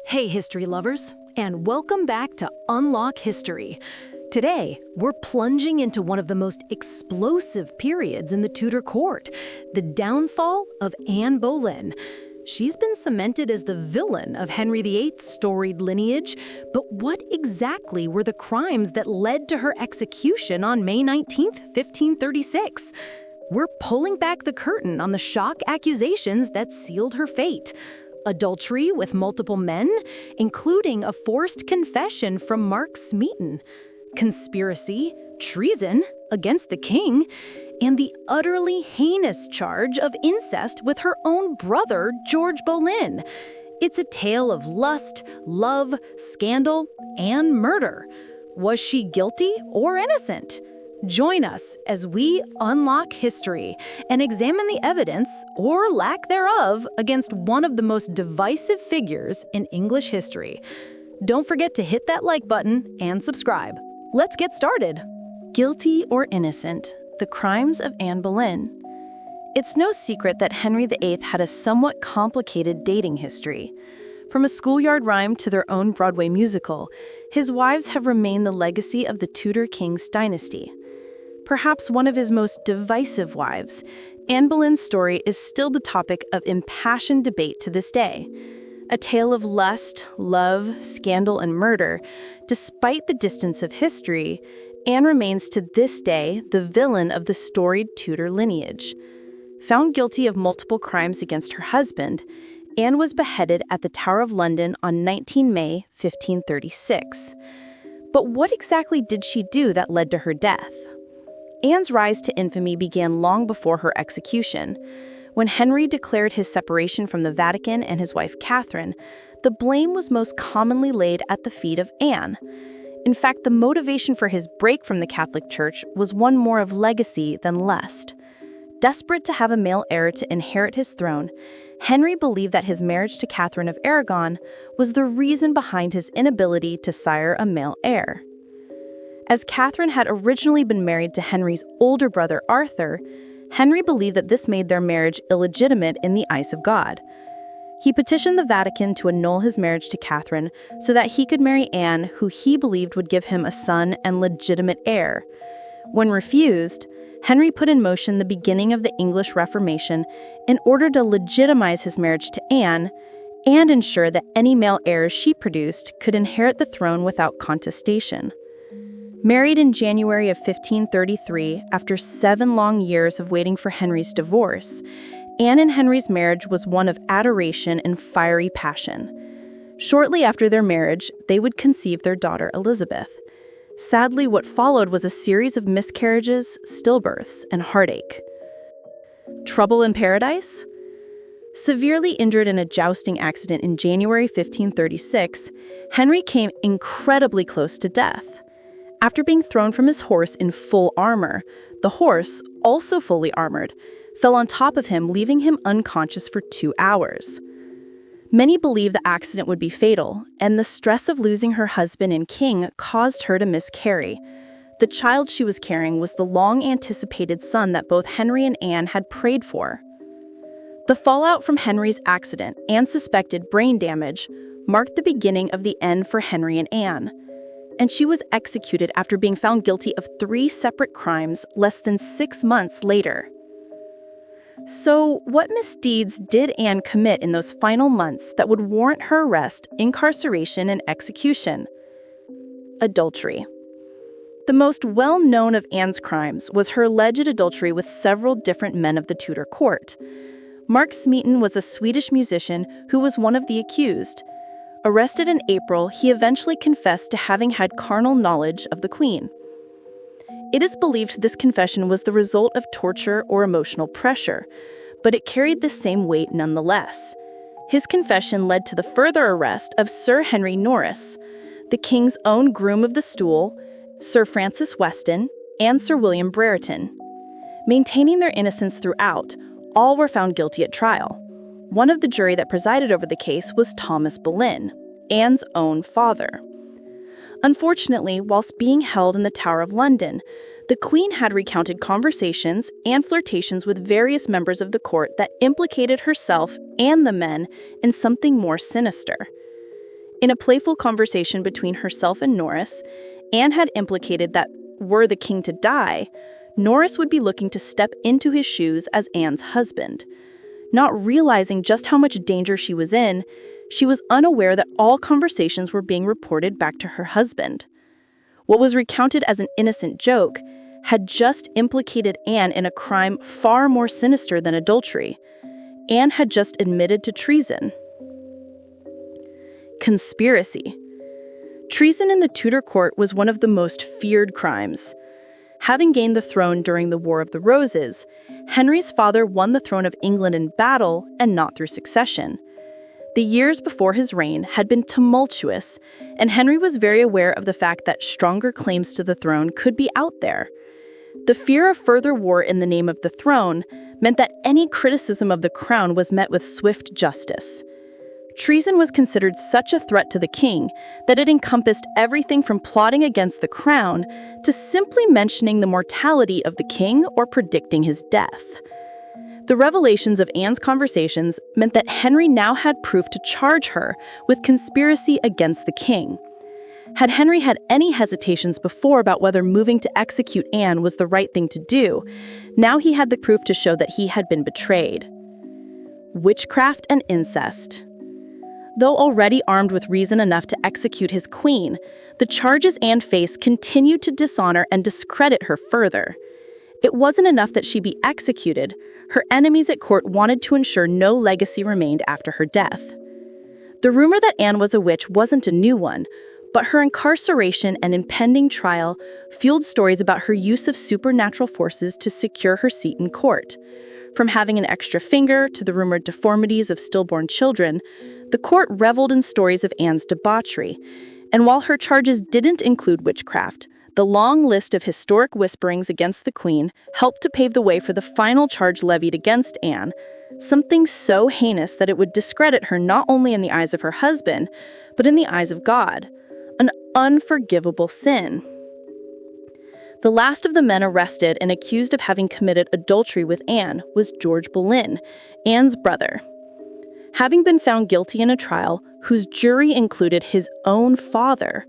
Hey, history lovers, and welcome back to Unlock History. Today, we're plunging into one of the most explosive periods in the Tudor court, the downfall of Anne Boleyn. She's been cemented as the villain of Henry VIII's storied lineage, but what exactly were the crimes that led to her execution on May 19th, 1536? We're pulling back the curtain on the shock accusations that sealed her fate. Adultery with multiple men, including a forced confession from Mark Smeaton, conspiracy, treason against the king, and the utterly heinous charge of incest with her own brother, George Boleyn. It's a tale of lust, love, scandal, and murder. Was she guilty or innocent? Join us as we unlock history and examine the evidence, or lack thereof, against one of the most divisive figures in English history. Don't forget to hit that like button and subscribe. Let's get started. Guilty or innocent? The crimes of Anne Boleyn. It's no secret that Henry VIII had a somewhat complicated dating history. From a schoolyard rhyme to their own Broadway musical, his wives have remained the legacy of the Tudor king's dynasty. Perhaps one of his most divisive wives, Anne Boleyn's story is still the topic of impassioned debate to this day. A tale of lust, love, scandal, and murder. Despite the distance of history, Anne remains to this day the villain of the storied Tudor lineage. Found guilty of multiple crimes against her husband, Anne was beheaded at the Tower of London on 19 May 1536. But what exactly did she do that led to her death? Anne's rise to infamy began long before her execution. When Henry declared his separation from the Vatican and his wife Catherine, the blame was most commonly laid at the feet of Anne. In fact, the motivation for his break from the Catholic Church was one more of legacy than lust. Desperate to have a male heir to inherit his throne, Henry believed that his marriage to Catherine of Aragon was the reason behind his inability to sire a male heir. As Catherine had originally been married to Henry's older brother Arthur, Henry believed that this made their marriage illegitimate in the eyes of God. He petitioned the Vatican to annul his marriage to Catherine so that he could marry Anne, who he believed would give him a son and legitimate heir. When refused, Henry put in motion the beginning of the English Reformation in order to legitimize his marriage to Anne and ensure that any male heirs she produced could inherit the throne without contestation. Married in January of 1533, after 7 long years of waiting for Henry's divorce, Anne and Henry's marriage was one of adoration and fiery passion. Shortly after their marriage, they would conceive their daughter Elizabeth. Sadly, what followed was a series of miscarriages, stillbirths, and heartache. Trouble in paradise? Severely injured in a jousting accident in January 1536, Henry came incredibly close to death. After being thrown from his horse in full armor, the horse, also fully armored, fell on top of him, leaving him unconscious for 2 hours. Many believe the accident would be fatal, and the stress of losing her husband and king caused her to miscarry. The child she was carrying was the long-anticipated son that both Henry and Anne had prayed for. The fallout from Henry's accident and suspected brain damage marked the beginning of the end for Henry and Anne, and she was executed after being found guilty of 3 separate crimes less than 6 months later. So, what misdeeds did Anne commit in those final months that would warrant her arrest, incarceration, and execution? Adultery. The most well-known of Anne's crimes was her alleged adultery with several different men of the Tudor court. Mark Smeaton was a Swedish musician who was one of the accused. Arrested in April, he eventually confessed to having had carnal knowledge of the Queen. It is believed this confession was the result of torture or emotional pressure, but it carried the same weight nonetheless. His confession led to the further arrest of Sir Henry Norris, the King's own Groom of the Stool, Sir Francis Weston, and Sir William Brereton. Maintaining their innocence throughout, all were found guilty at trial. One of the jury that presided over the case was Thomas Boleyn, Anne's own father. Unfortunately, whilst being held in the Tower of London, the Queen had recounted conversations and flirtations with various members of the court that implicated herself and the men in something more sinister. In a playful conversation between herself and Norris, Anne had implicated that were the king to die, Norris would be looking to step into his shoes as Anne's husband. Not realizing just how much danger she was in, she was unaware that all conversations were being reported back to her husband. What was recounted as an innocent joke had just implicated Anne in a crime far more sinister than adultery. Anne had just admitted to treason. Conspiracy. Treason in the Tudor court was one of the most feared crimes. Having gained the throne during the War of the Roses, Henry's father won the throne of England in battle and not through succession. The years before his reign had been tumultuous, and Henry was very aware of the fact that stronger claims to the throne could be out there. The fear of further war in the name of the throne meant that any criticism of the crown was met with swift justice. Treason was considered such a threat to the king that it encompassed everything from plotting against the crown to simply mentioning the mortality of the king or predicting his death. The revelations of Anne's conversations meant that Henry now had proof to charge her with conspiracy against the king. Had Henry had any hesitations before about whether moving to execute Anne was the right thing to do, now he had the proof to show that he had been betrayed. Witchcraft and incest. Though already armed with reason enough to execute his queen, the charges Anne faced continued to dishonor and discredit her further. It wasn't enough that she be executed. Her enemies at court wanted to ensure no legacy remained after her death. The rumor that Anne was a witch wasn't a new one, but her incarceration and impending trial fueled stories about her use of supernatural forces to secure her seat in court. From having an extra finger to the rumored deformities of stillborn children, the court reveled in stories of Anne's debauchery. And while her charges didn't include witchcraft, the long list of historic whisperings against the queen helped to pave the way for the final charge levied against Anne, something so heinous that it would discredit her not only in the eyes of her husband, but in the eyes of God. An unforgivable sin. The last of the men arrested and accused of having committed adultery with Anne was George Boleyn, Anne's brother. Having been found guilty in a trial whose jury included his own father,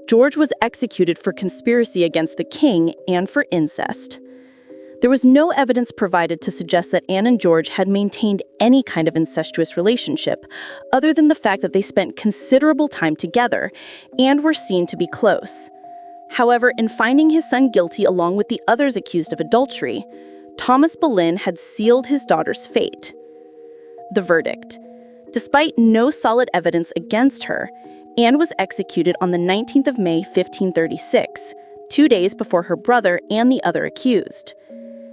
George was executed for conspiracy against the king and for incest. There was no evidence provided to suggest that Anne and George had maintained any kind of incestuous relationship, other than the fact that they spent considerable time together and were seen to be close. However, in finding his son guilty along with the others accused of adultery, Thomas Boleyn had sealed his daughter's fate. The verdict. Despite no solid evidence against her, Anne was executed on the 19th of May, 1536, 2 days before her brother and the other accused.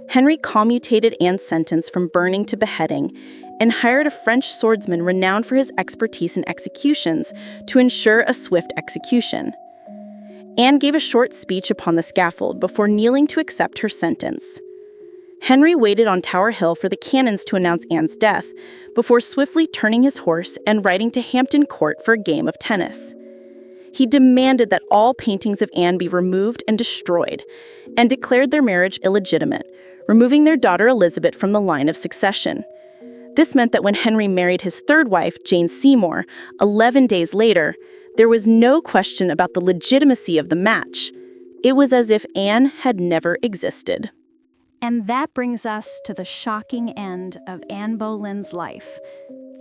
Henry commutated Anne's sentence from burning to beheading and hired a French swordsman renowned for his expertise in executions to ensure a swift execution. Anne gave a short speech upon the scaffold before kneeling to accept her sentence. Henry waited on Tower Hill for the cannons to announce Anne's death, before swiftly turning his horse and riding to Hampton Court for a game of tennis. He demanded that all paintings of Anne be removed and destroyed, and declared their marriage illegitimate, removing their daughter Elizabeth from the line of succession. This meant that when Henry married his third wife, Jane Seymour, 11 days later, there was no question about the legitimacy of the match. It was as if Anne had never existed. And that brings us to the shocking end of Anne Boleyn's life.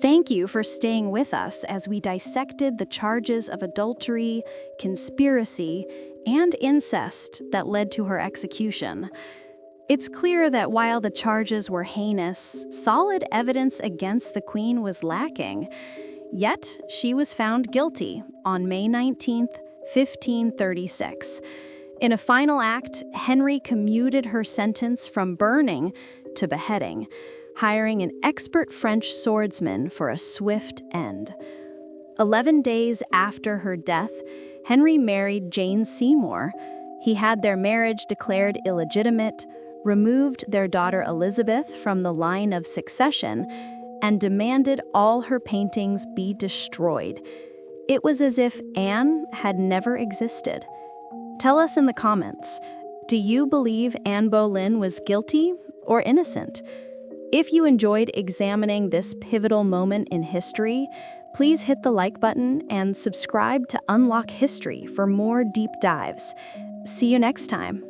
Thank you for staying with us as we dissected the charges of adultery, conspiracy, and incest that led to her execution. It's clear that while the charges were heinous, solid evidence against the Queen was lacking. Yet, she was found guilty on May 19, 1536. In a final act, Henry commuted her sentence from burning to beheading, hiring an expert French swordsman for a swift end. 11 days after her death, Henry married Jane Seymour. He had their marriage declared illegitimate, removed their daughter Elizabeth from the line of succession, and demanded all her paintings be destroyed. It was as if Anne had never existed. Tell us in the comments, do you believe Anne Boleyn was guilty or innocent? If you enjoyed examining this pivotal moment in history, Please hit the like button and subscribe to Unlock History for more deep dives. See you next time.